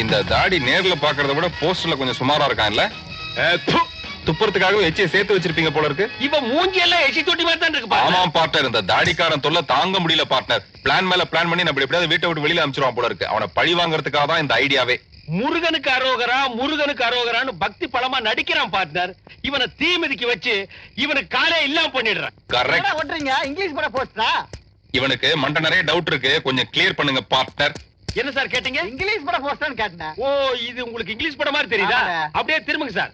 இந்த தாடி நேர்ல பாக்குறத விட போஸ்டர்ல கொஞ்சம் சுமாரா இருக்கான் இல்ல? துப்புறதுக்காக எச்சியை சேர்த்து வச்சிருப்பீங்க போல இருக்கு. இவன் மூஞ்சி எல்லாம் எச்சி தொட்டி மாதிரி தான் இருக்கு. ஆமா பார்ட்னர், இந்த தாடிக்காரன் தொல்லை தாங்க முடியல பார்ட்னர். பிளான் மேல பிளான் பண்ணி நம்ம எப்படியாவது வீட்டை விட்டு வெளியில அனுப்பிச்சிருவான் போல இருக்கு. அவனை பழி வாங்குறதுக்காக தான் இந்த ஐடியாவே. முருகனுக்கு அரோகரா முருகனுக்கு அரோகரான்னு பக்தி பலமா நடிக்கிறான் பார்ட்னர். இவனை தீ மிதிக்க வச்சு இவனுக்கு காலே இல்லாம பண்ணிடுறான். கரெக்ட். ஓட்டுறீங்க இங்கிலீஷ் பட போஸ்டா? இவனுக்கு மண்ட நிறைய டவுட் இருக்கு, கொஞ்சம் கிளியர் பண்ணுங்க பார்ட்னர். என்ன சார் கேட்டீங்க? இங்கிலீஷ் பட போஸ்டான்னு கேட்டேன். ஓ, இது உங்களுக்கு இங்கிலீஷ் படம் மாதிரி தெரியுதா? ஆமாங்க. அப்படியே திரும்புங்க சார்.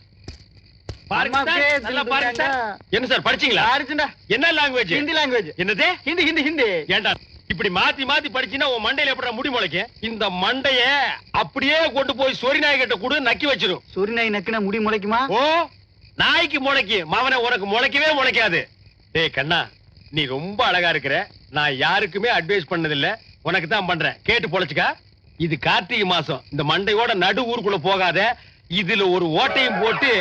பாருங்க அம்மா சார், பேர் நல்லா பாருங்க சார். என்ன சார் படிச்சீங்களா? ஆரிச்சுடா. என்ன லாங்குவேஜ்? ஹிந்தி லாங்குவேஜ். என்னது? ஹிந்தி ஹிந்தி ஹிந்தி. ஏண்டா இப்படி மாத்தி மாத்தி படிச்சினா உன் மண்டையில எப்படி முடி முளைக்கும்? இந்த மண்டைய அப்படியே கொண்டு போய் சொரி நாய் கிட்ட கூட நக்கி வச்சிரும். சொரி நாய் நக்குனா முடி முளைக்குமா? ஓ, நாய்க்கு முளைக்கு, மவனை உனக்கு முளைக்கவே முளைக்காது. டேய் கண்ணா, நீ ரொம்ப அழகா இருக்கிற. நான் யாருக்குமே அட்வைஸ் பண்ணதில்ல, உனக்கு தான் பண்றேன். கேட்டு பொழைச்சுக்க. இது கார்த்திகை மாசம். இந்த மண்டையோட நடு ஊருக்குள்ள போகாத. இதுல ஒரு ஓட்டையும் போட்டு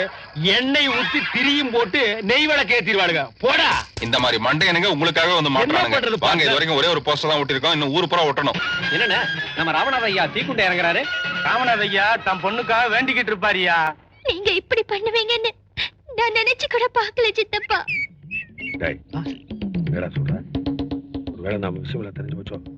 எண்ணெய் ஊத்தி திரியும் போட்டு நெய் விளக்கு ஏத்திடுவாளுங்க. போடா. இந்த மாதிரி மண்டையனுங்க உங்களுக்காக வந்து மாட்டானுங்க. பண்றது வாங்க, இது வரைக்கும் ஒரே ஒரு போஸ்டர் தான் ஒட்டிருக்கோம், இன்னும் ஊரு பூரா ஒட்டணும். என்னண்ணே, நம்ம ராமநாத ஐயா தீக்குண்டை இறங்குறாரு. ராமநாத ஐயா தம் பொண்ணுக்காக வேண்டிக்கிட்டு இருப்பாரியா. நீங்க இப்படி பண்ணுவீங்கன்னு நான் நினைச்சு கூட பார்க்கல சித்தப்பா.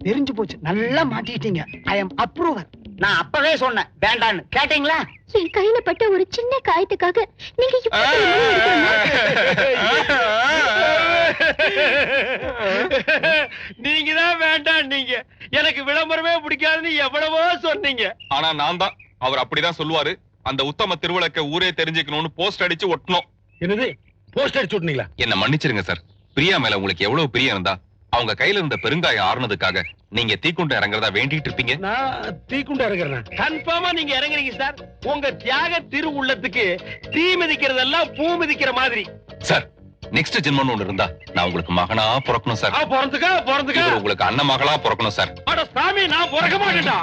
தெரிஞ்சு போச்சு. நல்லா மாட்டிட்டீங்க. ஐ அம் அப்ரூவர். நான் அப்பவே சொன்னேன் வேண்டான்னு. கேட்டீங்களா? என் கையில பட்ட ஒரு சின்ன காயத்துக்காக நீங்க இப்படி முடிவு எடுக்கணுமா? நீங்க தான் வேண்டாம். நீங்க எனக்கு விளம்பரமே பிடிக்காதுன்னு எவ்வளவோ சொன்னீங்க. ஆனா நான் தான், அவர் அப்படிதான் சொல்லுவாரு. அந்த உத்தம திருவிளக்க ஊரே தெரிஞ்சுக்கணும்னு போஸ்ட் அடிச்சு ஒட்டணும். என்னது, போஸ்ட் அடிச்சு விட்டீங்களா? என்ன மன்னிச்சிருங்க சார். பிரியா மேல உங்களுக்கு எவ்வளவு பிரியம் இருந்தா அவங்க கையில இருந்த பெருங்காயம் ஆறுனதுக்காக நீங்க தீக்குண்டை இறங்குறதா வேண்டிட்டு இருப்பீங்க. நான் தீக்குண்டை இறங்குறேன். கன்ஃபார்மா நீங்க இறங்குறீங்க சார். உங்க தியாக திரு உள்ளத்துக்கு தீ மிதிக்கிறதெல்லாம் பூ மிதிக்கிற மாதிரி. சார், நெக்ஸ்ட் ஜென்மம் ஒண்ணு இருந்தா நான் உங்களுக்கு மகனா பிறக்கணும் சார். பிறந்துக்க. இவர் உங்களுக்கு அண்ணன் மகளா பிறக்கணும் சார். அட சாமி, நான் பிறக்க மாட்டேன்டா.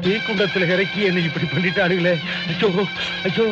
தீக்குண்டத்துல இறக்கி என்ன இப்படி பண்ணிட்டாருங்களே. ஐயோ ஐயோ.